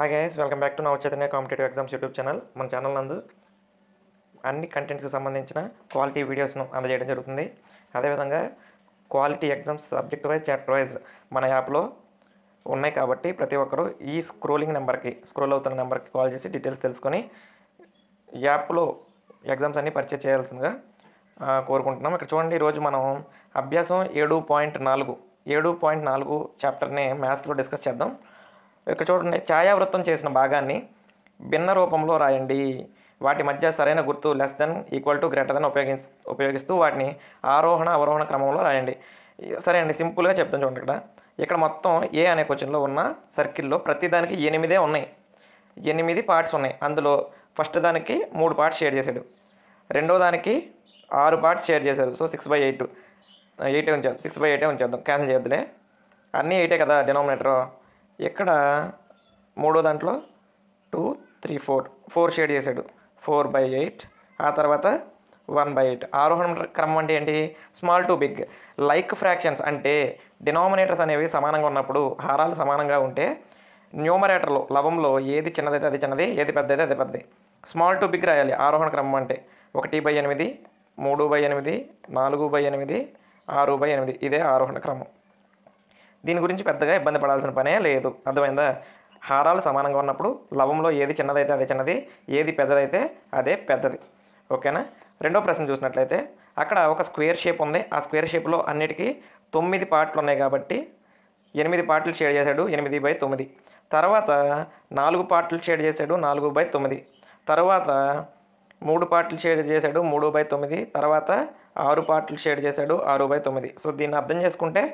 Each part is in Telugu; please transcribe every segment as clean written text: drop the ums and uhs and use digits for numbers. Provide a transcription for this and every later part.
Hi guys, welcome back to Nava Chaitanya competitive exams YouTube channel. మన ఛానల్ నందు అన్ని కంటెంట్స్కి సంబంధించిన క్వాలిటీ వీడియోస్ను అందజేయడం జరుగుతుంది. అదేవిధంగా quality exams subject wise, chapter wise మన యాప్లో ఉన్నాయి కాబట్టి ప్రతి ఒక్కరూ ఈ స్క్రోల్ అవుతున్న నెంబర్కి కాల్ చేసి డీటెయిల్స్ తెలుసుకొని యాప్లో ఎగ్జామ్స్ అన్నీ పర్చేజ్ చేయాల్సిందిగా కోరుకుంటున్నాం. ఇక్కడ చూడండి, ఈరోజు మనం అభ్యాసం 7.4 చాప్టర్ని మ్యాథ్స్లో డిస్కస్ చేద్దాం. ఇక్కడ చూడండి, ఛాయావృతం చేసిన భాగాన్ని భిన్న రూపంలో రాయండి. వాటి మధ్య సరైన గుర్తు less than, equal to, greater than ఉపయోగిస్తూ వాటిని ఆరోహణ అవరోహణ క్రమంలో రాయండి. సరే అండి, సింపుల్గా చెప్తాను చూడండి. ఇక్కడ మొత్తం ఏ అనే క్వశ్చన్లో ఉన్న సర్కిల్లో ప్రతిదానికి 8 ఉన్నాయి. 8 పార్ట్స్ ఉన్నాయి. అందులో ఫస్ట్ దానికి 3 పార్ట్స్ షేర్ చేశాడు, రెండో దానికి 6 పార్ట్స్ షేర్ చేశారు. సో 6/8 ఉంచేద్దాం. 6/8 ఉంచేద్దాం, క్యాన్సిల్ చేయొద్దులే. అన్నీ 8 కదా డినామినేటర్. ఇక్కడ మూడో దాంట్లో 2, 3, 4 షేడ్ చేశాడు. 4/8. ఆ తర్వాత 1/8. ఆరోహణ క్రమం అంటే ఏంటి? Small to big. Like fractions అంటే డినామినేటర్స్ అనేవి సమానంగా ఉన్నప్పుడు, హారాలు సమానంగా ఉంటే న్యూమరేటర్లో లవంలో ఏది చిన్నదైతే అది చిన్నది, ఏది పెద్దదైతే అది పెద్దది. స్మాల్ టు బిగ్ రాయాలి ఆరోహణ క్రమం అంటే. 1/8, 3/8, 4/8, 6/8. ఇదే ఆరోహణ క్రమం. దీని గురించి పెద్దగా ఇబ్బంది పడాల్సిన పనే లేదు. అర్థమైందా? హారాలు సమానంగా ఉన్నప్పుడు లవంలో ఏది చిన్నదైతే అదే చిన్నది, ఏది పెద్దదైతే అదే పెద్దది. ఓకేనా? రెండో ప్రశ్న చూసినట్లయితే అక్కడ ఒక స్క్వేర్ షేప్ ఉంది. ఆ స్క్వేర్ షేప్లో అన్నిటికీ 9 పార్ట్లు ఉన్నాయి కాబట్టి 8 పార్ట్లు షేడ్ చేశాడు, 8/9. తర్వాత 4 పార్ట్లు షేడ్ చేశాడు, 4/9. తర్వాత 3 పార్ట్లు షేడ్ చేశాడు, 3/9. తర్వాత 6 పార్ట్లు షేడ్ చేశాడు, 6/9. సో దీన్ని అర్థం చేసుకుంటే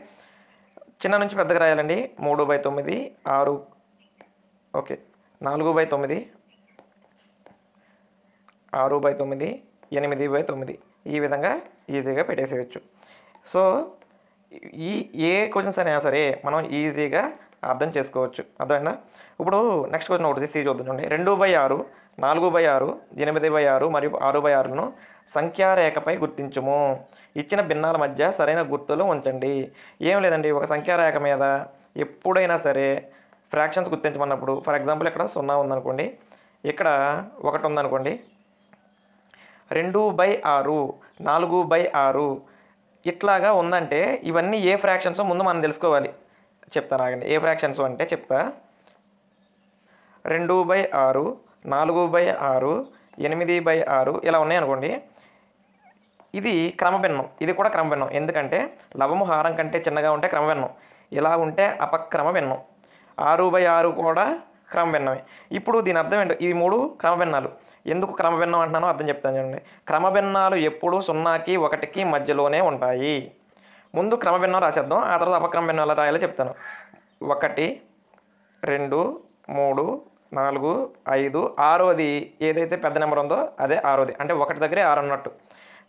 చిన్న నుంచి పెద్దగా రాయాలండి. 3/9, 6, ఓకే, 4/9, 6/9, 8/9. ఈ విధంగా ఈజీగా పెట్టేసేయచ్చు. సో ఈ ఏ క్వశ్చన్స్ అయినా సరే మనం ఈజీగా అర్థం చేసుకోవచ్చు. అర్థమైందా? ఇప్పుడు నెక్స్ట్ క్వశ్చన్ ఒకటి తీసి చూద్దాం. చూడండి, 2/6, 4/6, 8/6 మరియు 6/6లను సంఖ్యారేఖపై గుర్తించుము. ఇచ్చిన భిన్నాల మధ్య సరైన గుర్తులు ఉంచండి. ఏం లేదండి, ఒక సంఖ్యారేఖ మీద ఎప్పుడైనా సరే ఫ్రాక్షన్స్ గుర్తించమన్నప్పుడు, ఫర్ ఎగ్జాంపుల్ ఇక్కడ 0 ఉందనుకోండి, ఇక్కడ 1 ఉందనుకోండి, 2/6, 4/6 ఇట్లాగా ఉందంటే ఇవన్నీ ఏ ఫ్రాక్షన్స్ ముందు మనం తెలుసుకోవాలి. చెప్తాను ఆగండి. ఏ ఫ్రాక్షన్స్ అంటే చెప్తా. 2/6, 4/6, 8/6 ఇలా ఉన్నాయనుకోండి, ఇది క్రమభిన్నం. ఇది కూడా క్రమభిన్నం. ఎందుకంటే లవము హారం కంటే చిన్నగా ఉంటే క్రమభిన్నం, ఇలా ఉంటే అపక్రమ భిన్నం. 6/6 కూడా క్రమభిన్నమే. ఇప్పుడు దీని అర్థం ఏంటో, ఇవి 3 క్రమభిన్నాలు. ఎందుకు క్రమభిన్నం అంటున్నానో అర్థం చెప్తాను చూడండి. క్రమభిన్నాలు ఎప్పుడు 0కి 1కి మధ్యలోనే ఉంటాయి. ముందు క్రమభిన్నం రాసేద్దాం, ఆ తర్వాత అపక్రమ భిన్నాలు రాయాలో చెప్తాను. 1, 2, 3, 4, 5, 6ది ఏదైతే పెద్ద నెంబర్ ఉందో అదే 6ది. అంటే 1 దగ్గరే 6 అన్నట్టు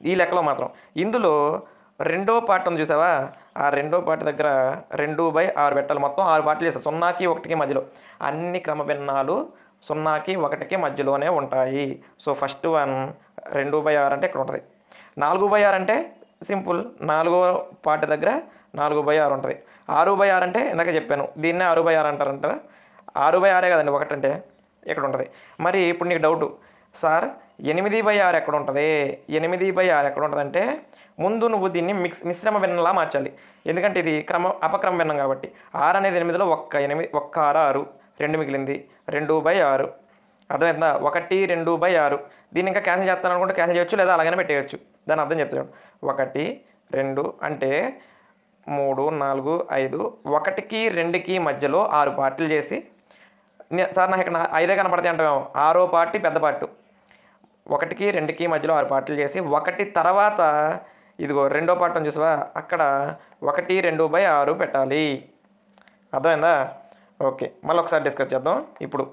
ఈ లెక్కలో మాత్రం. ఇందులో రెండో పార్ట్ ఉంది చూసావా, ఆ రెండో పార్ట్ దగ్గర 2/6 పెట్టాలి. మొత్తం 6 పార్ట్లు చేస్తాం. 0కి 1కి మధ్యలో. అన్ని క్రమభిన్నాలు 0కి 1కి మధ్యలోనే ఉంటాయి. సో ఫస్ట్ వన్ 2/6 అంటే ఇక్కడ ఉంటుంది. 4/6 అంటే సింపుల్, 4వ పార్ట్ దగ్గర 4/6 ఉంటుంది. 6/6 అంటే ఇందాక చెప్పాను, దీన్నే 6/6 అంటారంటారా? 6/6 కదండి 1 అంటే, ఇక్కడ ఉంటుంది. మరి ఇప్పుడు నీకు డౌటు, సార్ 8/6 ఎక్కడ ఉంటుంది? 8/6 ఎక్కడ ఉంటుంది అంటే ముందు నువ్వు దీన్ని మిశ్రమ భిన్నంలా మార్చాలి. ఎందుకంటే ఇది అపక్రమ భిన్నం కాబట్టి. 6 అనేది 8లో 1 6 6, 2 మిగిలింది, 2/6. అర్థమైందా? 1, 2/6. దీన్ని ఇంకా క్యాన్సిల్ చేస్తాను అనుకుంటే క్యాన్సిల్ చేయొచ్చు, లేదా అలాగనే పెట్టేయచ్చు. దాని అర్థం చెప్తాను. 1, 2 అంటే 3, 4, 5. 1కి 2కి మధ్యలో 6 పార్ట్లు చేసి, సార్ నాకు ఇక్కడ 5 కనపడతాయి అంటామేమో, 6వ పార్టీ పెద్ద పార్టు. 1కి 2కి మధ్యలో 6 పార్ట్లు చేసి 1 తర్వాత ఇదిగో రెండో పార్ట్ ఉంది చూసావా, అక్కడ 1, 2/6 పెట్టాలి. అర్థమైందా? ఓకే, మళ్ళీ ఒకసారి డిస్కస్ చేద్దాం. ఇప్పుడు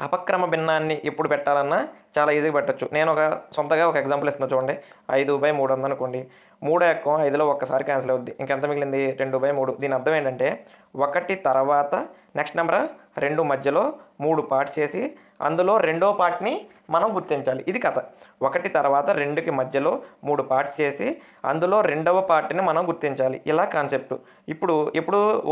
అపక్రమ భిన్నాన్ని ఎప్పుడు పెట్టాలన్నా చాలా ఈజీగా పెట్టచ్చు. నేను సొంతగా ఒక ఎగ్జాంపుల్ ఇస్తున్నా చూడండి. 5/3 ఉందనుకోండి, 3 ఎక్కం 5లో ఒక్కసారి క్యాన్సిల్ అవుద్ది. ఇంకెంత మిగిలింది 2/3. దీని అర్థం ఏంటంటే 1 తర్వాత నెక్స్ట్ నెంబర్ 2 మధ్యలో 3 పార్ట్స్ చేసి అందులో రెండో పార్ట్ని మనం గుర్తించాలి. ఇది కథ. 1 తర్వాత 2కి మధ్యలో 3 పార్ట్స్ చేసి అందులో రెండవ పార్ట్ని మనం గుర్తించాలి. ఇలా కాన్సెప్ట్. ఇప్పుడు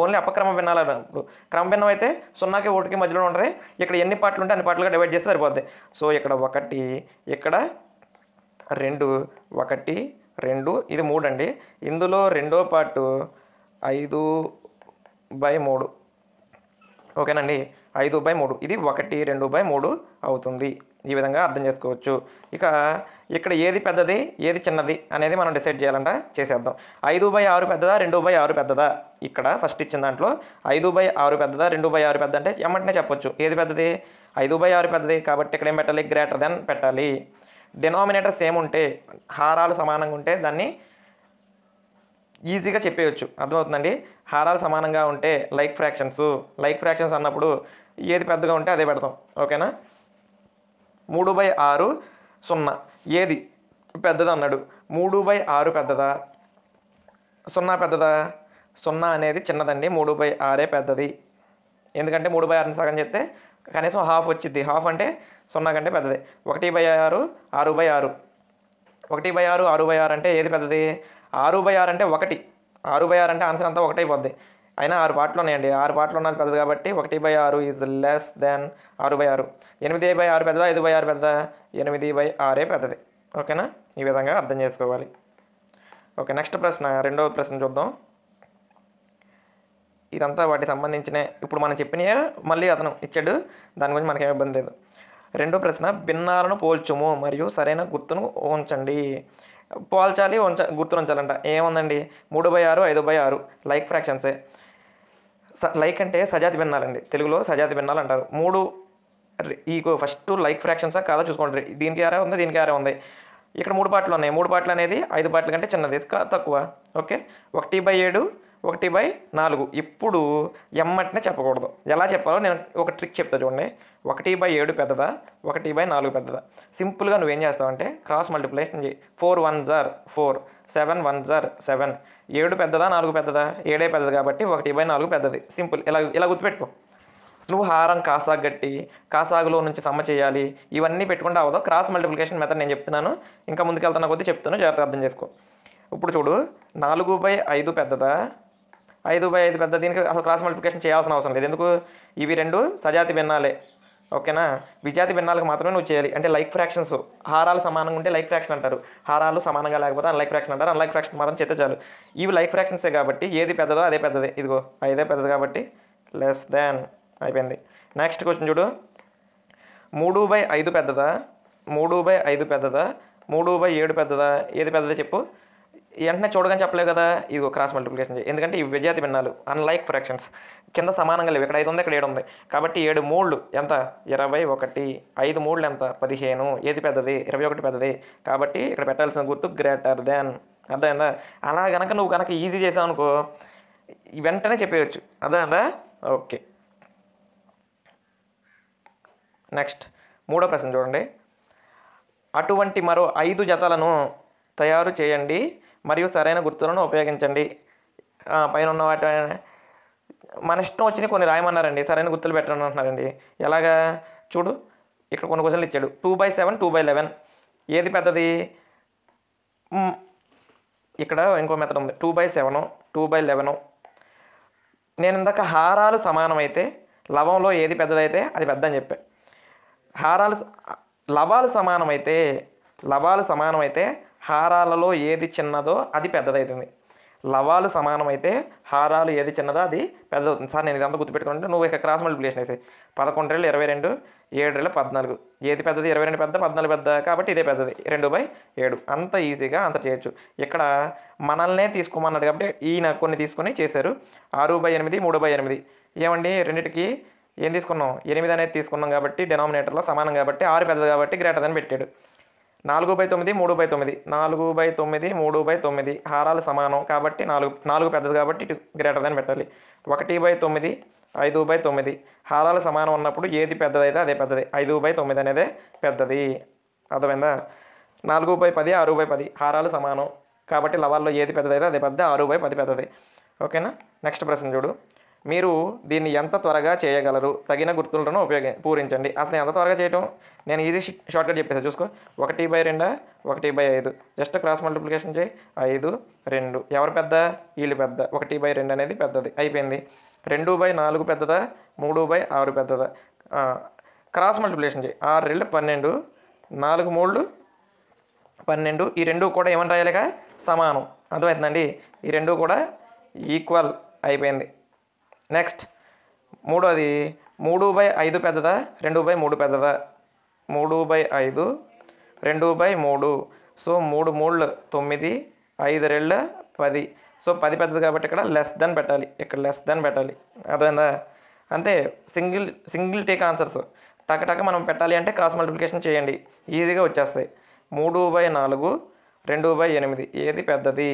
ఓన్లీ అపక్రమ భిన్నాలు అన్నప్పుడు క్రమ భిన్నం అయితే 0కి 1కి మధ్యలో ఉంటుంది. ఇక్కడ ఎన్ని పార్ట్లు ఉంటే అన్ని పార్ట్లుగా డివైడ్ చేస్తే సరిపోద్ది. సో ఇక్కడ 1, ఇక్కడ 2, 1, 2, ఇది 3 అండి. ఇందులో రెండో పార్టు 5/3. ఓకేనండి, 5/3. ఇది 1, 2/3 అవుతుంది. ఈ విధంగా అర్థం చేసుకోవచ్చు. ఇక ఇక్కడ ఏది పెద్దది ఏది చిన్నది అనేది మనం డిసైడ్ చేయాలంట. చేసేద్దాం. 5/6 పెద్దదా 2/6 పెద్దదా? ఇక్కడ ఫస్ట్ ఇచ్చిన దాంట్లో 5/6 పెద్దదా 2/6 పెద్ద అంటే ఎమ్మటనే చెప్పొచ్చు. ఏది పెద్దది? 5/6 పెద్దది కాబట్టి ఇక్కడ ఏం పెట్టాలి? గ్రేటర్ దెన్ పెట్టాలి. డినామినేటర్ సేమ్ ఉంటే, హారాలు సమానంగా ఉంటే దాన్ని ఈజీగా చెప్పేయచ్చు. అర్థమవుతుందండి. హారాలు సమానంగా ఉంటే లైక్ ఫ్రాక్షన్స్ అన్నప్పుడు ఏది పెద్దగా ఉంటే అదే పెడతాం. ఓకేనా? 3/6 0. ఏది పెద్దది అన్నాడు. 3/6 పెద్దదా 0 పెద్దదా? 0 అనేది చిన్నదండి. 3/6 పెద్దది. ఎందుకంటే 3/6ని సగం చేస్తే కనీసం హాఫ్ వచ్చింది. హాఫ్ అంటే 0 కంటే పెద్దది. 1/6 6/6. 1/6 6/6 అంటే ఏది పెద్దది? 6/6 అంటే 1. 6/6 అంటే ఆన్సర్ అంతా 1 అయిపోద్ది. అయినా 6 పార్ట్లు ఉన్నాయండి. 6 పార్ట్లు ఉన్నది పెద్దది కాబట్టి 1/6 ఈజ్ లెస్ దాన్ 6/6. 8/6 పెద్దదా 5/6 పెద్దదా? 8/6 పెద్దది. ఓకేనా? ఈ విధంగా అర్థం చేసుకోవాలి. ఓకే, నెక్స్ట్ ప్రశ్న, రెండవ ప్రశ్న చూద్దాం. ఇదంతా వాటికి సంబంధించిన ఇప్పుడు మనం చెప్పినయే మళ్ళీ అతను ఇచ్చాడు. దాని గురించి మనకేం ఇబ్బంది లేదు. రెండో ప్రశ్న, భిన్నాలను పోల్చుము మరియు సరైన గుర్తును ఉంచండి. పోల్చాలి, గుర్తును ఉంచాలంట. ఏముందండి? 3/6 5/6 లైక్ ఫ్రాక్షన్సే. లైక్ అంటే సజాతి భిన్నాలండి. తెలుగులో సజాతి భిన్నాలు అంటారు. ఈ ఫస్ట్ లైక్ ఫ్రాక్షన్సా కాదా చూసుకోండి. దీనికి ఆరే ఉంది, దీనికి ఆరే ఉంది. ఇక్కడ 3 పార్ట్లు ఉన్నాయి. 3 పార్ట్లు అనేది 5 పార్ట్ల కంటే చిన్నది, తక్కువ. ఓకే, 1/7 1/4. ఇప్పుడు ఎమ్మటినే చెప్పకూడదు. ఎలా చెప్పాలో నేను ఒక ట్రిక్ చెప్తా చూడండి. 1/7 పెద్దదా 1/4 పెద్దదా? సింపుల్గా నువ్వేం చేస్తావంటే క్రాస్ మల్టిప్లికేషన్ చేయి. 4 1s are 4, 7 1s are 7. 7 పెద్దదా 4 పెద్దదా? 7 పెద్దది కాబట్టి 1/4 పెద్దది. సింపుల్. ఇలా గుర్తుపెట్టుకో. నువ్వు హారం కాసాగు గట్టి కాసాగులో నుంచి సమ్మ చేయాలి, ఇవన్నీ పెట్టుకుంటే అవ్వదు. క్రాస్ మల్టిప్లికేషన్ మెథడ్ నేను చెప్తున్నాను. ఇంకా ముందుకెళ్తున్న కొద్దీ చెప్తాను, జాగ్రత్తగా అర్థం చేసుకో. ఇప్పుడు చూడు, 4/5 పెద్దదా 5/5 పెద్ద? దీనికి అసలు క్రాస్ మల్టిప్లికేషన్ చేయాల్సిన అవసరం లేదు. ఎందుకు? ఇవి రెండు సజాతి భిన్నాలే. ఓకేనా? విజాతి భిన్నాలకు మాత్రమే నువ్వు చేయాలి. అంటే లైక్ ఫ్రాక్షన్స్, హారాలు సమానంగా ఉంటే లైక్ ఫ్రాక్షన్ అంటారు. హారాలు సమానంగా లేకపోతే అన్లైక్ ఫ్రాక్షన్ అంటారు. అన్లైక్ ఫ్రాక్షన్ మాత్రం చేస్తే చాలు. ఇవి లైక్ ఫ్రాక్షన్సే కాబట్టి ఏది పెద్దదో అదే పెద్దది. ఇదిగో 5 పెద్దది కాబట్టి లెస్ దాన్ అయిపోయింది. నెక్స్ట్ క్వశ్చన్ చూడు. 3/5 పెద్దదా 3/5 పెద్దదా 3/7 పెద్దదా? ఏది పెద్దదో చెప్పు. వెంటనే చూడగానే చెప్పలేవు కదా. ఇదిగో క్రాస్ మల్టిప్లికేషన్ చేయి. ఎందుకంటే ఇవి విజాతి భిన్నాలు, అన్లైక్ ఫ్రాక్షన్స్. కింద సమానంగా లేవు. ఇక్కడ 5 ఉంది, ఇక్కడ 7 ఉంది. కాబట్టి 7 3 ఎంత? 21. 5 3 ఎంత? 15. ఏది పెద్దది? 21 పెద్దది. కాబట్టి ఇక్కడ పెట్టాల్సిన గుర్తు గ్రేటర్ దాన్. అర్థమైందా? అలా నువ్వు కనుక ఈజీ చేసావు అనుకో, వెంటనే చెప్పేయచ్చు. అర్థమైందా? ఓకే, నెక్స్ట్ మూడో ప్రశ్న చూడండి. అటువంటి మరో 5 జతలను తయారు చేయండి మరియు సరైన గుర్తులను ఉపయోగించండి. పైన ఉన్న వాటి మన ఇష్టం వచ్చిన కొన్ని రాయమన్నారండి. సరైన గుర్తులు పెట్టండి అంటున్నారండి. ఎలాగా చూడు, ఇక్కడ కొన్ని క్వశ్చన్లు ఇచ్చాడు. 2/7 2/11 ఏది పెద్దది? ఇక్కడ ఇంకో మెథడ్ ఉంది. 2/7 2/11. నేను ఇందాక హారాలు సమానమైతే లవంలో ఏది పెద్దదైతే అది పెద్ద అని చెప్పా. లవాలు సమానమైతే హారాలలో ఏది చిన్నదో అది పెద్దదవుతుంది. లవాలు సమానమైతే హారాలు ఏది చిన్నదో అది పెద్దదవుతుంది. సార్ నేను ఇదంతా గుర్తుపెట్టుకుంటే నువ్వు ఇక క్రాస్ మల్టిప్లికేషన్ వేసాయి. 11 22 7 14. ఏది పెద్దది? 22 పెద్ద 14 పెద్ద కాబట్టి ఇదే పెద్దది. 2/7. అంత ఈజీగా ఆన్సర్ చేయొచ్చు. ఇక్కడ మనల్నే తీసుకోమన్నాడు కాబట్టి ఈయన కొన్ని తీసుకొని చేశారు. 6/8 3/8. ఏమండి, రెండింటికి ఏం తీసుకున్నాం? 8 అనేది తీసుకున్నాం కాబట్టి డినామినేటర్లో సమానం కాబట్టి 6 పెద్దది కాబట్టి గ్రేటర్ అని పెట్టాడు. 4/9 3/9. 4/9 3/9 హారాలు సమానం కాబట్టి 4 పెద్దది కాబట్టి ఇటు గ్రేటర్ అని పెట్టాలి. 1/9 5/9 హారాలు సమానం ఉన్నప్పుడు ఏది పెద్దదైతే అదే పెద్దది. 5/9 అనేదే పెద్దది. అర్థమైందా? 4/10 6/10 హారాలు సమానం కాబట్టి లవాల్లో ఏది పెద్దదైతే అదే పెద్ద, 6/10 పెద్దది. ఓకేనా. నెక్స్ట్ ప్రశ్న చూడు. మీరు దీన్ని ఎంత త్వరగా చేయగలరు? తగిన గుర్తులను పూరించండి. అసలు ఎంత త్వరగా చేయటం, నేను ఈజీ షార్ట్కట్ చెప్పేసి చూసుకో. 1/2, 1/5. జస్ట్ క్రాస్ మల్టిప్లికేషన్ చేయి. 5, 2. ఎవరు పెద్ద? వీళ్ళు పెద్ద. 1/2 అనేది పెద్దది. అయిపోయింది. 2/4 పెద్దదా? 3/6 పెద్దదా? క్రాస్ మల్టిప్లికేషన్ చేయి. 6 2 12, 4 3 12. ఈ రెండు కూడా ఏమని రాయాలిగా? సమానం. అర్థమవుతుందండి? ఈ రెండు కూడా ఈక్వల్. అయిపోయింది. నెక్స్ట్ మూడోది, 3/5 పెద్దదా? 2/3 పెద్దదా? 3/5, 2/3. సో 3 3 9, 5 2 10. సో 10 పెద్దది కాబట్టి ఇక్కడ లెస్ దెన్ పెట్టాలి. ఇక్కడ లెస్ దెన్ పెట్టాలి. అర్థమైందా? అంతే. సింగిల్ టేక్ ఆన్సర్స్ టక మనం పెట్టాలి అంటే క్రాస్ మల్టిప్లికేషన్ చేయండి, ఈజీగా వచ్చేస్తాయి. 3/4, 2/8. ఏది పెద్దది?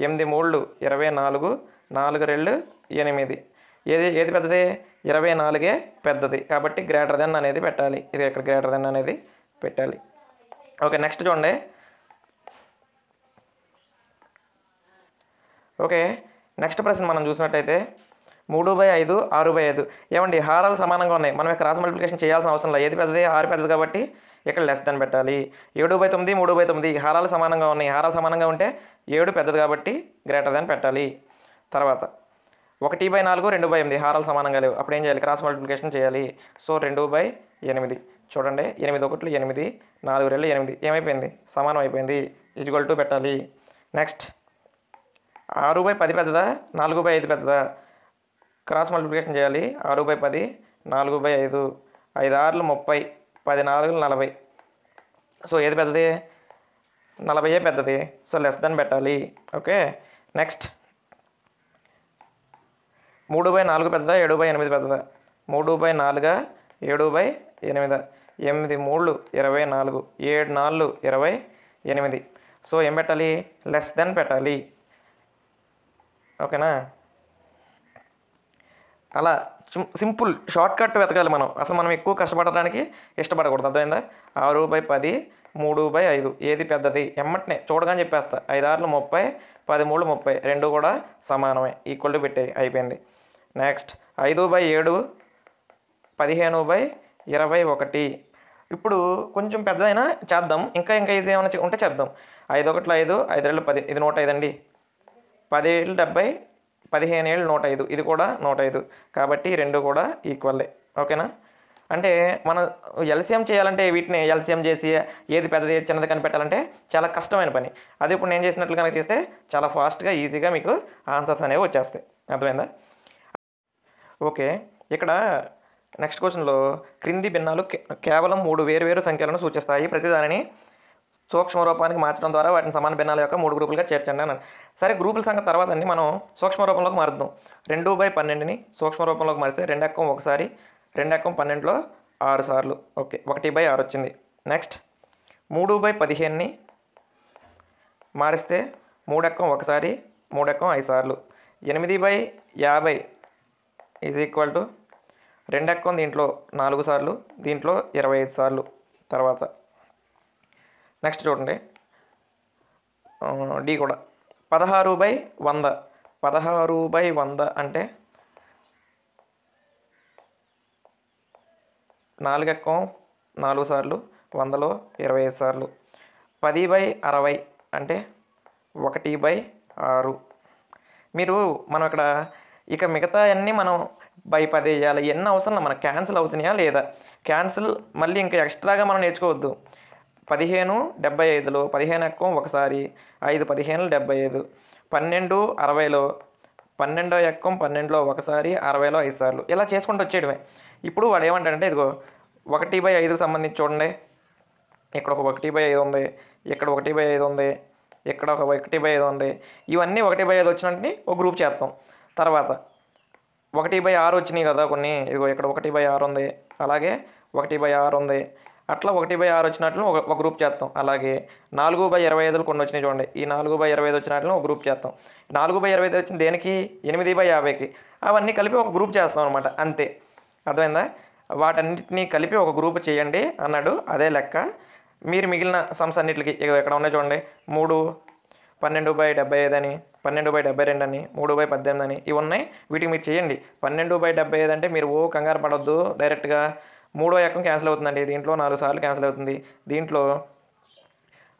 8 3 24, 4 2 8. ఏది పెద్దది? 24 పెద్దది. కాబట్టి గ్రేటర్ దెన్ అనేది పెట్టాలి. ఇది ఇక్కడ గ్రేటర్ దెన్ అనేది పెట్టాలి. ఓకే. నెక్స్ట్ చూడండి. ఓకే. నెక్స్ట్ ప్రశ్న మనం చూసినట్టయితే 3/5, 6/5. ఏమండి, హారాలు సమానంగా ఉన్నాయి. మనం క్రాస్ మల్టిప్లికేషన్ చేయాల్సిన అవసరం లేదు. ఏది పెద్దది? 6 పెద్దది కాబట్టి ఇక్కడ లెస్ దెన్ పెట్టాలి. 7/9, 3/9. హారాలు సమానంగా ఉన్నాయి. హారాలు సమానంగా ఉంటే 7 పెద్దది కాబట్టి గ్రేటర్ దెన్ పెట్టాలి. తర్వాత 1/4, 2/8. హారాలు సమానంగా లేవు. అప్పుడు ఏం చేయాలి? క్రాస్ మల్టిప్లికేషన్ చేయాలి. సో 2/8. చూడండి, 8 1 8, 4 2 8. ఏమైపోయింది? సమానం అయిపోయింది. ఈజ్వల్ టు పెట్టాలి. నెక్స్ట్ 6/10 పెద్దదా? 4/5 పెద్దదా? క్రాస్ మల్టిప్లికేషన్ చేయాలి. 6/10, 4/5. 5 6 30, 10 4 40. సో ఏది పెద్దది? 40 పెద్దది. సో లెస్ దెన్ పెట్టాలి. ఓకే. నెక్స్ట్ 3/4 పెద్దదా? 7/8 పెద్దదా? 3/4, 7/8. 8 3 24, 7 4 28. సో ఏం పెట్టాలి? లెస్ దెన్ పెట్టాలి. ఓకేనా. అలా సింపుల్ షార్ట్కట్ వెతకాలి మనం. అసలు మనం ఎక్కువ కష్టపడడానికి ఇష్టపడకూడదు. అర్థమైందా? 6/10, 3/5. ఏది పెద్దది? ఎమ్మటనే చూడగానే చెప్పేస్తా. 5 6 30, 10 3 30. రెండు కూడా సమానమే. ఈక్వల్ టు పెట్టే. అయిపోయింది. నెక్స్ట్ 5/7, 15/21. ఇప్పుడు కొంచెం పెద్దదైనా చేద్దాం. ఇంకా ఈజీ ఏమైనా ఉంటే చేద్దాం. 5 1 5, 5 2 10. ఇది 105 అండి. 10 7 70, 15 7 105. ఇది కూడా 105. కాబట్టి ఈ రెండు కూడా ఈక్వల్లే. ఓకేనా. అంటే మనం ఎల్సిఎం చేయాలంటే వీటిని ఎల్సిఎం చేసి ఏది పెద్దది ఏది చిన్నది కనిపెట్టాలంటే చాలా కష్టమైన పని. అది ఇప్పుడు నేను చేసినట్లు కనుక చేస్తే చాలా ఫాస్ట్గా ఈజీగా మీకు ఆన్సర్స్ అనేవి వచ్చేస్తాయి. అర్థమైందా? ఓకే. ఇక్కడ నెక్స్ట్ క్వశ్చన్లో క్రింది భిన్నాలు కేవలం 3 వేరు సంఖ్యలను సూచిస్తాయి. ప్రతిదానిని సూక్ష్మ రూపానికి మార్చడం ద్వారా వాటిని సమాన భిన్నాల యొక్క 3 గ్రూపులుగా చేర్చండి అన్నాను. సరే, గ్రూపుల సంఖ్య తర్వాత అండి మనం సూక్ష్మ రూపంలోకి మారుద్దాం. 2/12ని సూక్ష్మ రూపంలోకి మారిస్తే 2 ఎక్కం ఒకసారి, 2 ఎక్కం 12లో 6 సార్లు. ఓకే, 1/6 వచ్చింది. నెక్స్ట్ 3/15ని మారిస్తే 3 ఎక్కం ఒకసారి, 3 ఎక్కం 5 సార్లు. 8/50 ఈజ్ ఈక్వల్ టు 2 ఎక్కం దీంట్లో 4 సార్లు, దీంట్లో 25 సార్లు. తర్వాత నెక్స్ట్ చూడండి, డి కూడా 16/100. 16/100 అంటే 4 ఎక్కం 4 సార్లు, 100లో 25 సార్లు. 10/60 అంటే 1/6. మనం ఇక్కడ ఇక మిగతా అన్నీ మనం by10 వేయాలి. ఎన్ని అవసరం మనకు క్యాన్సిల్ అవుతున్నాయా లేదా? క్యాన్సిల్ మళ్ళీ ఇంకా ఎక్స్ట్రాగా మనం నేర్చుకోవద్దు. 15 75లో 15 ఎక్కం ఒకసారి, 5 15 75. 12 60లో 12 ఎక్కం 12లో ఒకసారి, 60లో 5 సార్లు. ఇలా చేసుకుంటూ వచ్చేయడమే. ఇప్పుడు వాడు ఏమంటాడంటే ఇదిగో 1/5కు సంబంధించి చూడండి. ఇక్కడ ఒక 1/5 ఉంది, ఇక్కడ 1/5 ఉంది, ఇక్కడ ఒక 1/5 ఉంది. ఇవన్నీ 1/5 వచ్చినట్టుని ఒక గ్రూప్ చేస్తాం. తర్వాత 1/6 వచ్చినాయి కదా కొన్ని, ఇదిగో ఇక్కడ 1/6 ఉంది, అలాగే 1/6 ఉంది. అట్లా 1/6 వచ్చినట్లు ఒక గ్రూప్ చేస్తాం. అలాగే 4/25 కొన్ని వచ్చినాయి చూడండి. ఈ 4/25 వచ్చినట్లు ఒక గ్రూప్ చేస్తాం. 4/25 వచ్చింది దేనికి? 8/50కి. అవన్నీ కలిపి ఒక గ్రూప్ చేస్తాం అనమాట. అంతే. అర్థమైందా? వాటన్నిటినీ కలిపి ఒక గ్రూప్ చేయండి అన్నాడు. అదే లెక్క. మీరు మిగిలిన సమ్స్ అన్నిటికి ఇక్కడ ఉన్నాయి చూడండి. 12/75 అని, 12/72 అని, 3/18 అని ఇవి ఉన్నాయి. వీటికి మీరు చేయండి. 12/75 అంటే మీరు కంగారు పడొద్దు. డైరెక్ట్గా మూడో ఎక్కం క్యాన్సిల్ అవుతుందండి. దీంట్లో 4 సార్లు క్యాన్సిల్ అవుతుంది. దీంట్లో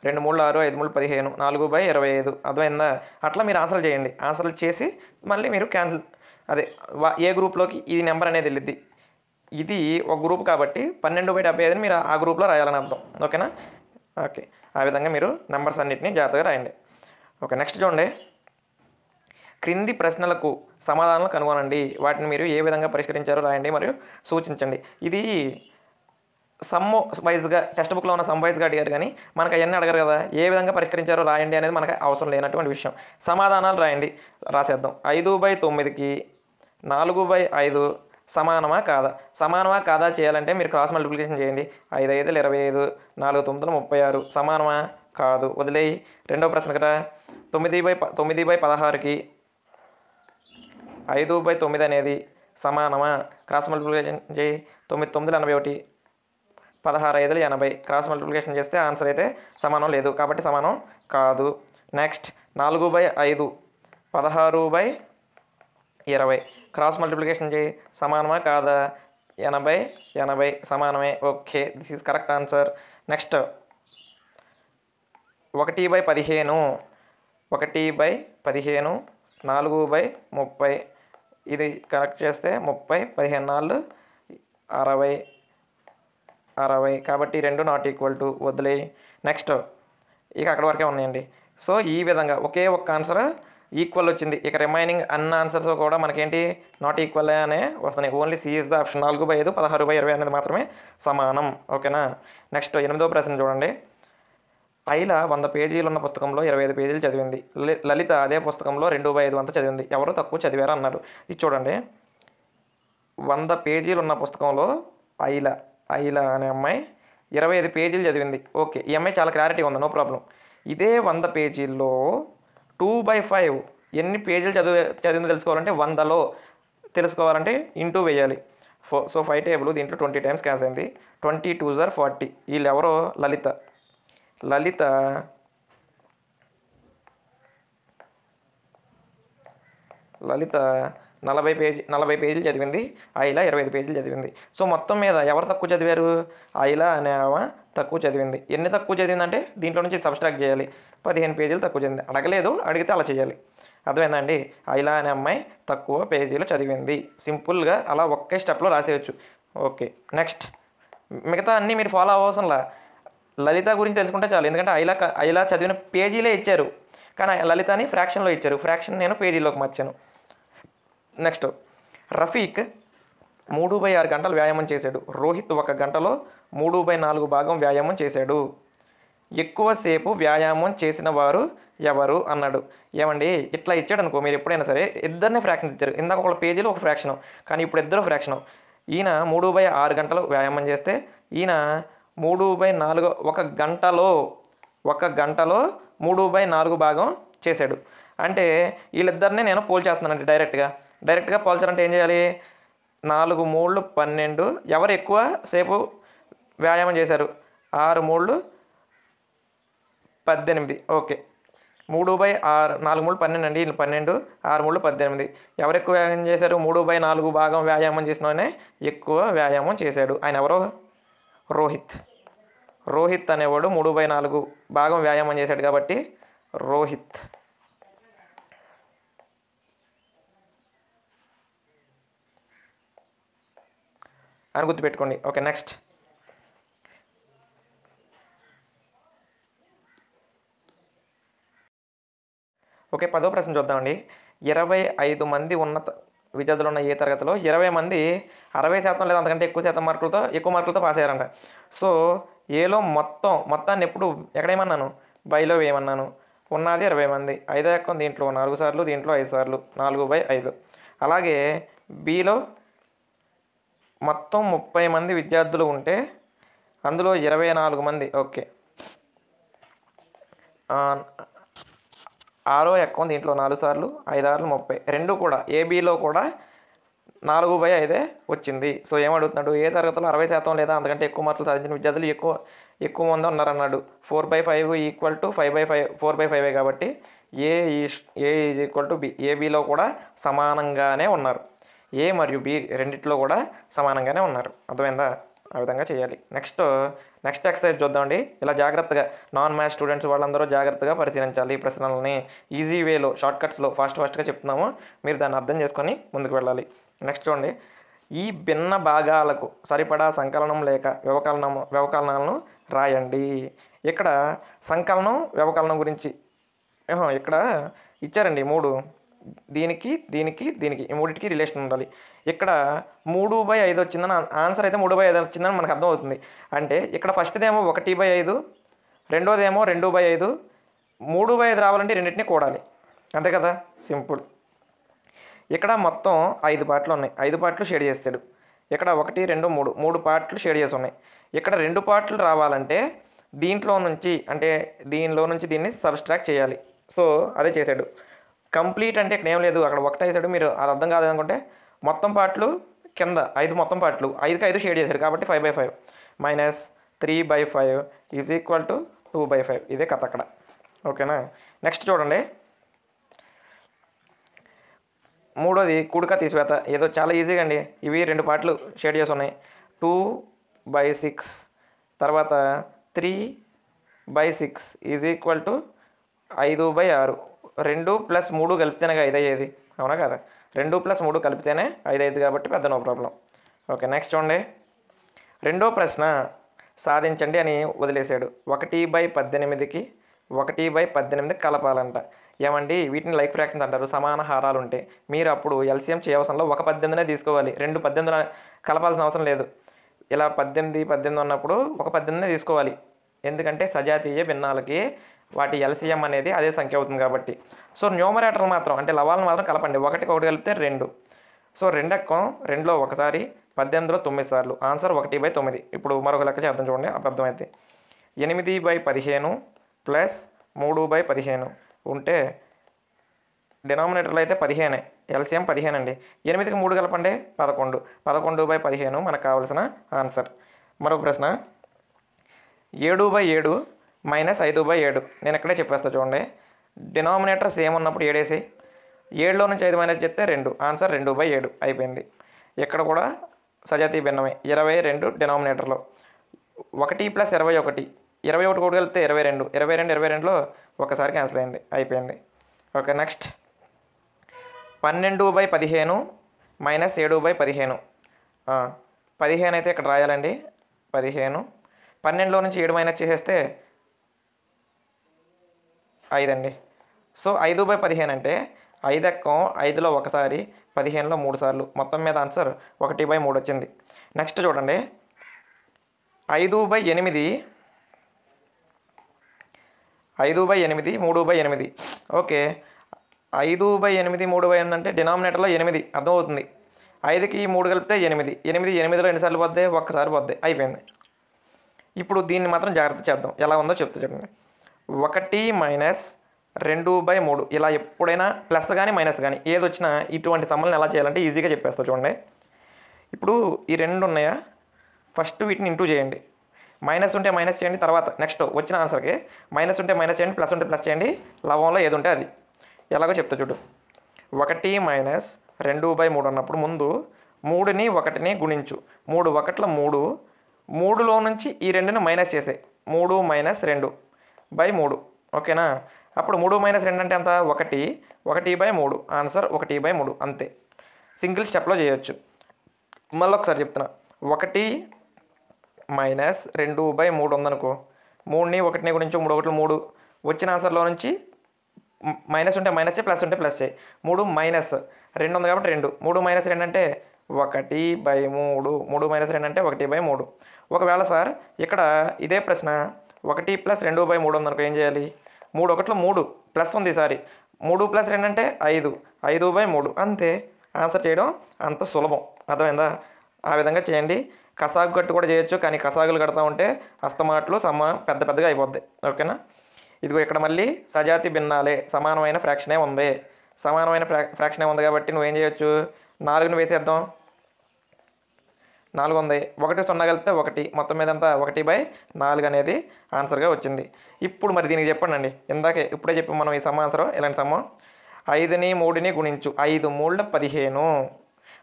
2 3 6, 5 3 15, 4/25 అర్థమైందా? అట్లా మీరు ఆన్సర్లు చేయండి. ఆన్సర్లు చేసి మళ్ళీ మీరు క్యాన్సిల్ అదే ఏ గ్రూప్లోకి ఈ నెంబర్ అనేది వెళ్ళిద్ది. ఇది ఒక గ్రూప్ కాబట్టి 12/75 మీరు ఆ గ్రూప్లో రాయాలని అర్థం. ఓకేనా? ఓకే, ఆ విధంగా మీరు నెంబర్స్ అన్నింటినీ జాగ్రత్తగా రాయండి. ఓకే, నెక్స్ట్ చూడండి. క్రింది ప్రశ్నలకు సమాధానాలు కనుగొనండి. వాటిని మీరు ఏ విధంగా పరిష్కరించారో రాయండి మరియు సూచించండి. ఇది సమ్ వైజ్గా టెక్స్ట్ బుక్లో ఉన్న సమ్ వైజ్గా అడిగారు, కానీ మనకు అవన్నీ అడగారు కదా. ఏ విధంగా పరిష్కరించారో రాయండి అనేది మనకు అవసరం లేనటువంటి విషయం. సమాధానాలు రాయండి. రాసేద్దాం. 5/9కి 4/5 సమానమా కాదా? సమానమా కాదా చేయాలంటే మీరు క్రాస్ మల్టిప్లికేషన్ చేయండి. 5 5 25, 4 9 36 సమానమా కాదు, వదిలేయి. రెండవ ప్రశ్నకు రా. 9/16కి 5/9 అనేది సమానమా? క్రాస్ మల్టిప్లికేషన్ చేయి. 9 9 81, 16 5 80 క్రాస్ మల్టిప్లికేషన్ చేస్తే ఆన్సర్ అయితే సమానం లేదు, కాబట్టి సమానం కాదు. నెక్స్ట్ 4/5 16/20 క్రాస్ మల్టిప్లికేషన్ చేయి. సమానమా కాదా? 80 80 సమానమే. Okay, this is correct answer. Next 1/15 1/15 4/30 ఇది కరెక్ట్ చేస్తే 30 15 4 60 60 కాబట్టి 2 నాట్ ఈక్వల్ టు, వదిలే. నెక్స్ట్ ఇక అక్కడ వరకే ఉన్నాయండి. సో ఈ విధంగా ఒకే ఒక్క ఆన్సర్ ఈక్వల్ వచ్చింది. ఇక రిమైనింగ్ అన్ని ఆన్సర్స్ కూడా మనకేంటి నాట్ ఈక్వల్ అనే వస్తున్నాయి. Only C is the option. 4/5 16/20 అనేది మాత్రమే సమానం. ఓకేనా? నెక్స్ట్ 8వ ప్రశ్న చూడండి. ఐల 100 పేజీలు ఉన్న పుస్తకంలో 25 పేజీలు చదివింది. లలిత అదే పుస్తకంలో 2/5 వంతు చదివింది. ఎవరు తక్కువ చదివారు అన్నారు. ఇది చూడండి. 100 పేజీలు ఉన్న పుస్తకంలో ఐల అనే అమ్మాయి 25 పేజీలు చదివింది. ఓకే, ఈ అమ్మాయి చాలా క్లారిటీగా ఉంది, నో ప్రాబ్లం. ఇదే 100 పేజీల్లో 2/5 ఎన్ని పేజీలు చదివిందో తెలుసుకోవాలంటే 100లో తెలుసుకోవాలంటే ఇంటూ వేయాలి. సో 5 టేబుల్ దీంట్లో 20 టైమ్స్ క్యాన్స్ అయింది. 20 2 * 40. వీళ్ళు ఎవరో లలిత 40 పేజీలు చదివింది. ఐల 25 పేజీలు చదివింది. సో మొత్తం మీద ఎవరు తక్కువ చదివారు? ఐల అనే ఆమె తక్కువ చదివింది. ఎన్ని తక్కువ చదివిందంటే దీంట్లో నుంచి సబ్స్ట్రాక్ట్ చేయాలి. 15 పేజీలు తక్కువ చదివింది. అడగలేదు, అడిగితే అలా చేయాలి. అర్థమైందండి? ఐల అనే అమ్మాయి తక్కువ పేజీలు చదివింది. సింపుల్గా అలా ఒకే స్టెప్లో రాసేయచ్చు. ఓకే, నెక్స్ట్ మిగతా అన్నీ మీరు ఫాలో అవ్వవసరంలా. లలిత గురించి తెలుసుకుంటే చాలు. ఎందుకంటే ఐలా చదివిన పేజీలే ఇచ్చారు, కానీ లలితని ఫ్రాక్షన్లో ఇచ్చారు. ఫ్రాక్షన్ నేను పేజీలోకి మార్చాను. నెక్స్ట్ రఫీక్ 3/6 గంటలు వ్యాయామం చేశాడు. రోహిత్ 1 గంటలో 3/4 భాగం వ్యాయామం చేశాడు. ఎక్కువసేపు వ్యాయామం చేసిన వారు ఎవరు అన్నాడు. ఏమండి, ఇట్లా ఇచ్చాడు అనుకో, మీరు ఎప్పుడైనా సరే ఇద్దరినే ఫ్రాక్షన్స్ ఇచ్చారు. ఇందాక ఒక పేజీలో ఒక ఫ్రాక్షను, కానీ ఇప్పుడు ఇద్దరు ఫ్రాక్షను. ఈయన 3/6 గంటలు వ్యాయామం చేస్తే ఈయన 3/4 ఒక గంటలో 3/4 భాగం చేశాడు. అంటే వీళ్ళిద్దరినే నేను పోల్చేస్తున్నానండి. డైరెక్ట్గా పోల్చాలంటే ఏం చేయాలి? 4 3 12 ఎవరు ఎక్కువ సేపు వ్యాయామం చేశారు? 6 3 18. ఓకే, 3/6 4 3 12 అండి. 12 6 3 18. ఎవరు ఎక్కువ వ్యాయామం చేశారు? 3/4 భాగం వ్యాయామం చేసిననే ఎక్కువ వ్యాయామం చేశాడు. ఆయన ఎవరో? రోహిత్ అనేవాడు 3/4 భాగం వ్యాయామం చేశాడు కాబట్టి రోహిత్. అని గుర్తుపెట్టుకోండి. ఓకే, నెక్స్ట్ ఓకే 10వ ప్రశ్న చూద్దామండి. 25 మంది ఉన్నత విద్యార్థులు ఉన్న ఏ తరగతిలో 20 మంది 60% లేదా అంతకంటే ఎక్కువ మార్కులతో పాస్ అయ్యారంట. సో ఏలో మొత్తాన్ని ఎప్పుడు ఎక్కడేమన్నాను? బైలో వేయమన్నాను. ఉన్నది 20 మంది. 5 ఎక్కం దీంట్లో 4 సార్లు, దీంట్లో 5 సార్లు, 4/5. అలాగే బిలో మొత్తం 30 మంది విద్యార్థులు ఉంటే అందులో 24 మంది. ఓకే, 6 ఎక్కం దీంట్లో 4 సార్లు, 5 6 30. రెండు కూడా ఏబీలో కూడా 4/5 వచ్చింది. సో ఏమడుగుతున్నాడు, ఏ తరగతిలో 60% లేదా అంతకంటే ఎక్కువ మార్కులు సాధించిన విద్యార్థులు ఎక్కువ మంది ఉన్నారన్నాడు. 4/5 ఈక్వల్ టు 5/5 4/5 కాబట్టి ఏ ఈజ్ ఈక్వల్ టు బి, ఏబిలో కూడా సమానంగానే ఉన్నారు. ఏ మరియు బి రెండిట్లో కూడా సమానంగానే ఉన్నారు. అర్థమైందా? ఆ విధంగా చేయాలి. నెక్స్ట్ ఎక్సర్సైజ్ చూద్దామండి. ఇలా జాగ్రత్తగా నాన్ మ్యాథ్స్ స్టూడెంట్స్ వాళ్ళందరూ జాగ్రత్తగా పరిశీలించాలి ఈ ప్రశ్నలని. ఈజీ వేలో, షార్ట్కట్స్లో ఫాస్ట్గా చెప్తున్నాము, మీరు దాన్ని అర్థం చేసుకొని ముందుకు వెళ్ళాలి. నెక్స్ట్ చూడండి, ఈ భిన్న భాగాలకు సరిపడా సంకలనం లేక వ్యవకలనాలను రాయండి. ఇక్కడ సంకలనం వ్యవకలనం గురించి ఇక్కడ ఇచ్చారండి 3, దీనికి ఈ మూడింటికి రిలేషన్ ఉండాలి. ఇక్కడ 3/5 వచ్చిందని ఆన్సర్ అయితే 3/5 వచ్చిందని మనకు అర్థమవుతుంది. అంటే ఇక్కడ ఫస్ట్దేమో 1/5, రెండోదేమో 2/5, 3/5 రావాలంటే రెండింటిని కూడాలి. అంతే కదా, సింపుల్. ఇక్కడ మొత్తం 5 పార్ట్లు ఉన్నాయి, 5 పార్ట్లు షేడ్ చేస్తాడు. ఇక్కడ 1, 2, 3 పార్ట్లు షేడ్ చేసి ఉన్నాయి. ఇక్కడ 2 పార్ట్లు రావాలంటే దీంట్లో నుంచి దీన్ని సబ్స్ట్రాక్ట్ చేయాలి. సో అదే చేశాడు. కంప్లీట్ అంటే ఇక్కడ ఏం లేదు, అక్కడ 1 వేసాడు. మీరు అది అర్థం కాదనుకుంటే మొత్తం పార్ట్లు కింద 5 మొత్తం పార్ట్లు 5కి 5 షేడ్ చేశాడు కాబట్టి 5/5 మైనస్ 3/5 ఈజ్ ఈక్వల్ టు 2/5. ఇదే కథ అక్కడ. ఓకేనా? నెక్స్ట్ చూడండి, మూడోది కూడిక తీసివేత. ఏదో చాలా ఈజీగా అండి. ఇవి 2 పార్ట్లు షేడ్ చేసి ఉన్నాయి. 2/6 తర్వాత 3/6 ఈజ్ ఈక్వల్ టు 5/6. 2 + 3 కలిపితేనే 5 అయ్యేది, అవునా కదా? 2 + 3 కలిపితేనే 5 అయ్యేది కాబట్టి పెద్ద నో ప్రాబ్లం. ఓకే, నెక్స్ట్ చూడండి, రెండో ప్రశ్న సాధించండి అని వదిలేశాడు. 1/18కి 1/18 కలపాలంట. ఏమండి, వీటిని లైక్ ఫ్రాక్షన్స్ అంటారు. సమాన హారాలు ఉంటే మీరు అప్పుడు ఎల్సిఎం చేయవసరంలో 1/18 తీసుకోవాలి, 2 18 కలపాల్సిన అవసరం లేదు. ఇలా 18 ఉన్నప్పుడు 1/18 తీసుకోవాలి. ఎందుకంటే సజాతీయ భిన్నాలకి వాటి ఎల్సిఎం అనేది అదే సంఖ్య అవుతుంది కాబట్టి. సో న్యూమరేటర్ మాత్రం అంటే లవాలను మాత్రం కలపండి. 1కి 1 కలిపితే 2. సో 2 ఎక్కం 2లో ఒకసారి, 18లో 9 సార్లు. ఆన్సర్ 1/9. ఇప్పుడు మరొక లెక్క చేద్దాం చూడండి, అప్పుడు అర్థమైతే 8/15 ప్లస్ 3/15 ఉంటే డినామినేటర్లో అయితే 15, ఎల్సిఎం 15 అండి. 8కి 3 కలపండి 11, 11/15 మనకు కావాల్సిన ఆన్సర్. మరొక ప్రశ్న, 7/7 మైనస్ 5/7. నేను ఇక్కడే చెప్పేస్తా చూడండి. డినామినేటర్ సేమ్ ఉన్నప్పుడు 7 వేసి 7లో నుంచి 5 మైనస్ చేస్తే 2, ఆన్సర్ 2/7 అయిపోయింది. ఇక్కడ కూడా సజాతీయ భిన్నమే. 22 డినామినేటర్లో 1 + 21, 21 కూడా కలిపితే 22, 22లో ఒకసారి క్యాన్సిల్ అయింది, అయిపోయింది. Okay, next 12/15 minus 7/15. 15 అయితే ఇక్కడ రాయాలండి. 15, 12లో నుంచి 7 మైనస్ చేసేస్తే 5 అండి. సో 5/15 అంటే 5 ఎక్కం 5లో ఒకసారి, 15లో 3 సార్లు. మొత్తం మీద ఆన్సర్ 1/3 వచ్చింది. నెక్స్ట్ చూడండి, 5/8 3/8. ఓకే, 5/8 3/8 అంటే డినామినేటర్లో 8 అర్థమవుతుంది. 5కి 3 కలిపితే 8, 8లో ఎన్నిసార్లు పోద్ది? ఒక్కసారి పోద్ది, అయిపోయింది. ఇప్పుడు దీన్ని మాత్రం జాగ్రత్త చేద్దాం, ఎలా ఉందో చెప్తా చెప్పండి. 1 - 2/3. ఇలా ఎప్పుడైనా ప్లస్ కానీ మైనస్ కానీ ఏది వచ్చినా ఇటువంటి సమ్మల్ని ఎలా చేయాలంటే ఈజీగా చెప్పేస్తా చూడండి. ఇప్పుడు ఈ 2 ఉన్నాయా, ఫస్ట్ వీటిని ఇంటూ చేయండి. మైనస్ ఉంటే మైనస్ చేయండి, తర్వాత నెక్స్ట్ వచ్చిన ఆన్సర్కి మైనస్ ఉంటే మైనస్ చేయండి, ప్లస్ ఉంటే ప్లస్ చేయండి. లవంలో ఏది ఉంటే అది. ఎలాగో చెప్తా చూడు. 1 - 2/3 అన్నప్పుడు ముందు 3ని 1ని గుణించు. 3 1ల 3, 3లో నుంచి ఈ 2ని మైనస్ చేసే. 3 - 2/3. ఓకేనా? అప్పుడు 3 - 2 అంటే ఎంత? 1, 1/3. ఆన్సర్ 1/3 అంతే. సింగిల్ స్టెప్లో చేయొచ్చు. మళ్ళీ ఒకసారి చెప్తున్నా, 1 - 2/3 ఉందనుకో, 3ని 1ని గురించి 3 1 3. వచ్చిన ఆన్సర్లో నుంచి మైనస్ ఉంటే మైనస్ చేయి, ప్లస్ ఉంటే ప్లస్ చేయి. 3 - 2 ఉంది కాబట్టి 2. 3 - 2 అంటే 1/3. 3 - 2 అంటే 1/3. ఒకవేళ సార్ ఇక్కడ ఇదే ప్రశ్న 1 + 2/3 ఉందనుకో, ఏం చేయాలి? 3 1లో 3 ప్లస్ ఉంది ఈసారి. 3 + 2 అంటే 5, 5/3 అంతే. ఆన్సర్ చేయడం అంత సులభం, అర్థమైందా? ఆ విధంగా చేయండి. కసాగు కట్టు కూడా చేయొచ్చు, కానీ కసాగులు కడతా ఉంటే హస్తమాటలు పెద్దగా అయిపోద్ది. ఓకేనా? ఇదిగో ఇక్కడ మళ్ళీ సజాతి భిన్నాలే, సమానమైన ఫ్రాక్షనే ఉంది. సమానమైన ఫ్రాక్షనే ఉంది కాబట్టి నువ్వేం చేయొచ్చు? 4ని వేసేద్దాం. 4 ఉంది, 1 0 కలిపితే 1, మొత్తం మీద అంతా 1/4 అనేది ఆన్సర్గా వచ్చింది. ఇప్పుడు మరి దీనికి చెప్పండి అండి, ఇప్పుడే చెప్పి మనం ఈ సమ్ ఆన్సర్ ఇలాంటి సమ్ము. 5ని 3ని గుణించు, 5 3 15.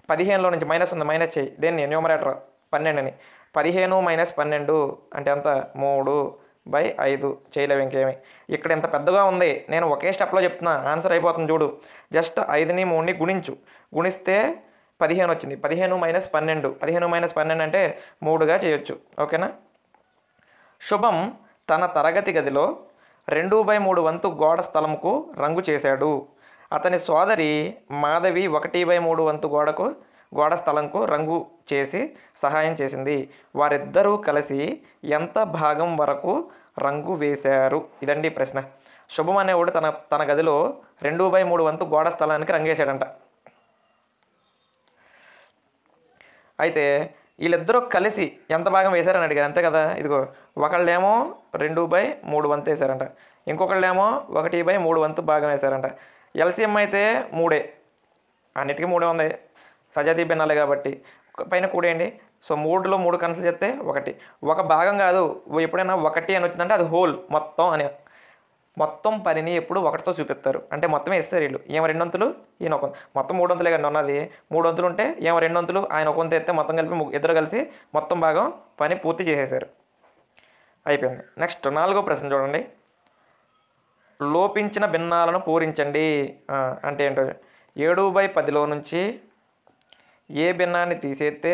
15లో నుంచి మైనస్ ఉంది, మైనస్ చేయి. దేన్ని? న్యూమరేటర్ 12ని. 15 - 12 అంటే ఎంత? 3/5. చేయలేవు ఇంకేమి. ఇక్కడ ఇంత పెద్దగా ఉంది, నేను ఒకే స్టెప్లో చెప్తున్నా, ఆన్సర్ అయిపోతుంది చూడు. జస్ట్ 5ని 3ని గుణించు, గుణిస్తే 15 వచ్చింది. 15 - 12, 15 - 12 అంటే 3గా చేయొచ్చు. ఓకేనా? శుభం తన తరగతి గదిలో 2/3 వంతు గోడ స్థలంకు రంగు చేశాడు. అతని సోదరి మాధవి 1/3 వంతు గోడ స్థలంకు రంగు చేసి సహాయం చేసింది. వారిద్దరూ కలిసి ఎంత భాగం వరకు రంగు వేశారు? ఇదండి ప్రశ్న. శుభం అనేవాడు తన గదిలో 2/3 వంతు గోడ స్థలానికి రంగు వేసాడంట. అయితే వీళ్ళిద్దరూ కలిసి ఎంత భాగం వేశారని అడిగారు, అంతే కదా. ఇదిగో ఒకళ్ళేమో 2/3 వంతు వేశారంట, ఇంకొకళ్ళేమో 1/3 వంతు భాగం వేశారంట. ఎల్సిఎం అయితే 3, అన్నిటికీ 3 ఉంది, సజాతీ భిన్నాలే కాబట్టి పైన కూడేయండి. సో 3లో 3 కన్సిడర్ చేస్తే 1, ఒక భాగం కాదు. ఎప్పుడైనా 1 అని వచ్చిందంటే అది హోల్, మొత్తం అని. మొత్తం పనిని ఎప్పుడు 1తో చూపిస్తారు, అంటే మొత్తమే ఇస్తారు వీళ్ళు. ఏమో 2 వంతులు, ఈయన ఒక, మొత్తం 3 వంతులే కానీ ఉన్నది. 3 వంతులు ఉంటే ఏమో 2 వంతులు, ఆయన ఒక వంతు ఎత్తే మొత్తం కలిపి ఇద్దరు కలిసి మొత్తం భాగం పని పూర్తి చేసేసారు. అయిపోయింది. నెక్స్ట్ 4వ ప్రశ్న చూడండి. లోపించిన భిన్నాలను పూరించండి అంటే ఏంటో. 7/10లో నుంచి ఏ భిన్నాన్ని తీసేస్తే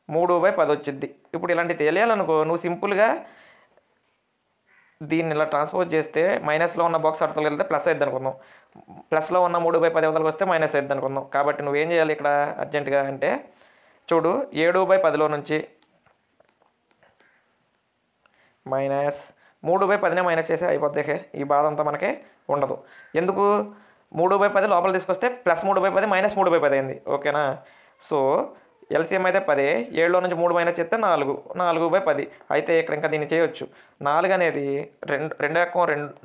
3/10 వచ్చింది. ఇప్పుడు ఇలాంటి తెలియాలనుకో, నువ్వు సింపుల్గా దీన్ని ఇలా ట్రాన్స్పోజ్ చేస్తే మైనస్లో ఉన్న బాక్స్ అవతలకి వెళ్తే ప్లస్ అయ్యిద్ది అనుకుందాం, ప్లస్లో ఉన్న 3/10 అవతలకి వస్తే మైనస్ అయ్యిద్ది అనుకుందాం. కాబట్టి నువ్వేం చేయాలి ఇక్కడ అర్జెంటుగా అంటే, చూడు 7/10లో నుంచి మైనస్ 3/10నే మైనస్ చేసి అయిపోద్ది. ఈ బాధ అంతా మనకి ఉండదు. ఎందుకు? 3/10 లోపల తీసుకొస్తే +3/10 -3/10 అయింది. ఓకేనా? సో ఎల్సిఎం అయితే 10, 7లో నుంచి 3 మైనస్ చేస్తే 4, 4/10. అయితే ఇక్కడ ఇంకా దీన్ని చేయొచ్చు. 4 అనేది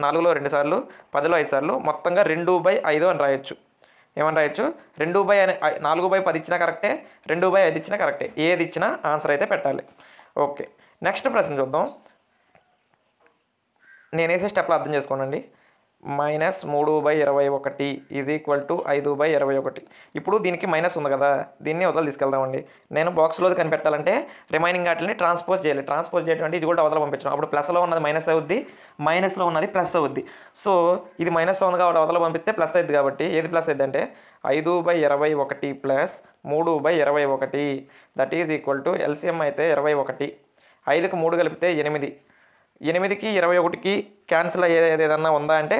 4లో 2 సార్లు, 10లో 5 సార్లు, మొత్తంగా 2/5 అని రాయొచ్చు. ఏమని రాయొచ్చు? 4/10 ఇచ్చినా కరెక్టే, 2/5 ఇచ్చినా కరెక్టే. ఏది ఇచ్చినా ఆన్సర్ అయితే పెట్టాలి. ఓకే, నెక్స్ట్ ప్రశ్న చూద్దాం. నేను వేసే స్టెప్లో అర్థం చేసుకోనండి. -3/21 ఈజ్ ఈక్వల్ టు 5/21. ఇప్పుడు దీనికి మైనస్ ఉంది కదా, దీన్ని అవతల తీసుకెళ్దామండి. నేను బాక్స్లో కనిపెట్టాలంటే రిమైనింగ్ వాటిని ట్రాన్స్పోజ్ చేయాలి. ట్రాన్స్పోజ్ చేయడం అంటే ఇది కూడా అవతల పంపించడం. అప్పుడు ప్లస్లో ఉన్నది మైనస్ అవుద్ది, మైనస్లో ఉన్నది ప్లస్ అవుద్ది. సో ఇది మైనస్లో ఉంది కాబట్టి అవతల పంపిస్తే ప్లస్ అవుద్ది. కాబట్టి ఏది ప్లస్ అవుద్ది అంటే 5/21 plus 3/21, that is equal to LCM అయితే 21. 5కి 3 కలిపితే 8, 8కి 21కి క్యాన్సిల్ అయ్యేది ఏదన్నా ఉందా అంటే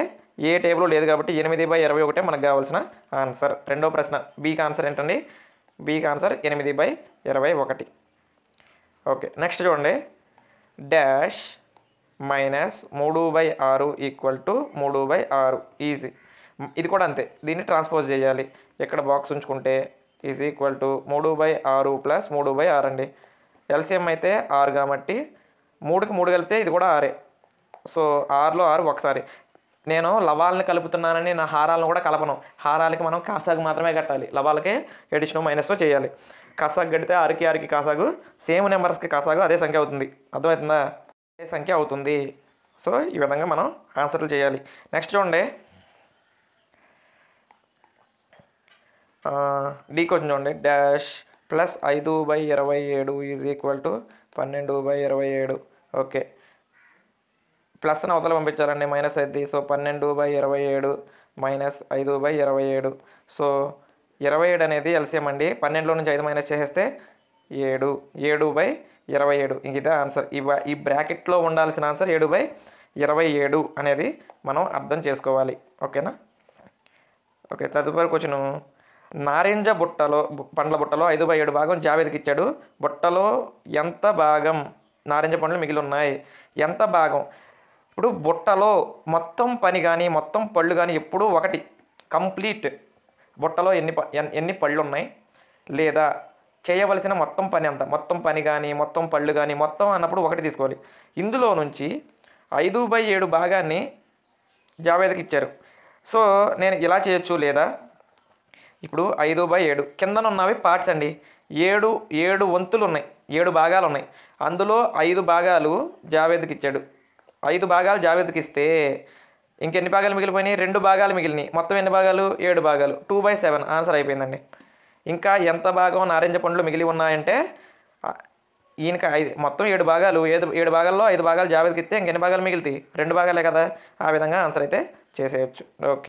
ఏ టేబుల్ లేదు. కాబట్టి 8/21 మనకు కావాల్సిన ఆన్సర్. రెండో ప్రశ్న బీకి ఆన్సర్ ఏంటండి? బీకి ఆన్సర్ 8/21. ఓకే, నెక్స్ట్ చూడండి. Dash -3/6 equal to 3/6 easy. ఇది కూడా అంతే, దీన్ని ట్రాన్స్పోజ్ చేయాలి. ఇక్కడ బాక్స్ ఉంచుకుంటే ఈజ్ ఈక్వల్ టు 3/6 ప్లస్ 3/6 అండి. ఎల్సిఎం అయితే 6 కాబట్టి 3కి 3 కలిపితే ఇది కూడా 6. సో 6లో 6 ఒకసారి. నేను లవాల్ని కలుపుతున్నానని నా హారాలను కూడా కలపను. హారాలకి మనం కాసాగు మాత్రమే కట్టాలి, లవాలకి ఎడిషనో మైనస్తో చేయాలి. కాసాగు కడితే 6కి కాసాగు, సేమ్ నెంబర్స్కి కాసాగు అదే సంఖ్య అవుతుంది. అర్థమవుతుందా? అదే సంఖ్య అవుతుంది. సో ఈ విధంగా మనం ఆన్సర్లు చేయాలి. నెక్స్ట్ చూడండి, డీ క్వశ్చన్ చూడండి. Dash +5/27 is equal to 12/27. Okay, ప్లస్ని అవతల పంపించాలండి, మైనస్ అయింది. సో 12/27 -5/27. సో 27 అనేది ఎల్సిఎం అండి. 12లో నుంచి 5 మైనస్ చేసేస్తే 7, 7/27. ఇంక ఇదే ఆన్సర్. ఈ బ్రాకెట్లో ఉండాల్సిన ఆన్సర్ 7/27 అనేది మనం అర్థం చేసుకోవాలి. ఓకేనా? ఓకే, తదుపరి క్వశ్చన్. నారింజ పండ్ల బుట్టలో 5/7 భాగం జావేద్కి ఇచ్చాడు. బుట్టలో ఎంత భాగం నారింజ పండ్లు మిగిలి ఉన్నాయి? ఎంత భాగం? ఇప్పుడు బుట్టలో మొత్తం పని కానీ మొత్తం పళ్ళు కానీ ఎప్పుడూ ఒకటి కంప్లీట్. బుట్టలో ఎన్ని పళ్ళు ఉన్నాయి లేదా చేయవలసిన మొత్తం పని అంత, మొత్తం పని కానీ మొత్తం పళ్ళు కానీ మొత్తం అన్నప్పుడు 1 తీసుకోవాలి. ఇందులో నుంచి 5/7 భాగాన్ని జావేద్కి ఇచ్చారు. సో నేను ఇలా చేయొచ్చు, లేదా ఇప్పుడు 5/7 కిందన ఉన్నవి పార్ట్స్ అండి. 7 వంతులు ఉన్నాయి, 7 భాగాలు ఉన్నాయి. అందులో 5 భాగాలు జావేద్కి ఇచ్చాడు. 5 భాగాలు జావేద్కి ఇస్తే ఇంకెన్ని భాగాలు మిగిలిపోయినాయి? 2 భాగాలు మిగిలినాయి. మొత్తం ఎన్ని భాగాలు? 7 భాగాలు. 2/7 ఆన్సర్ అయిపోయిందండి. ఇంకా ఎంత భాగం నారింజ పండ్లు మిగిలి ఉన్నాయంటే ఈయనకి 5 మొత్తం 7 భాగాలు, 7 భాగాల్లో 5 భాగాలు జావేద్కి ఇస్తే ఇంకెన్ని భాగాలు మిగిలితాయి? 2 భాగాలే కదా. ఆ విధంగా ఆన్సర్ అయితే చేసేయచ్చు. ఓకే.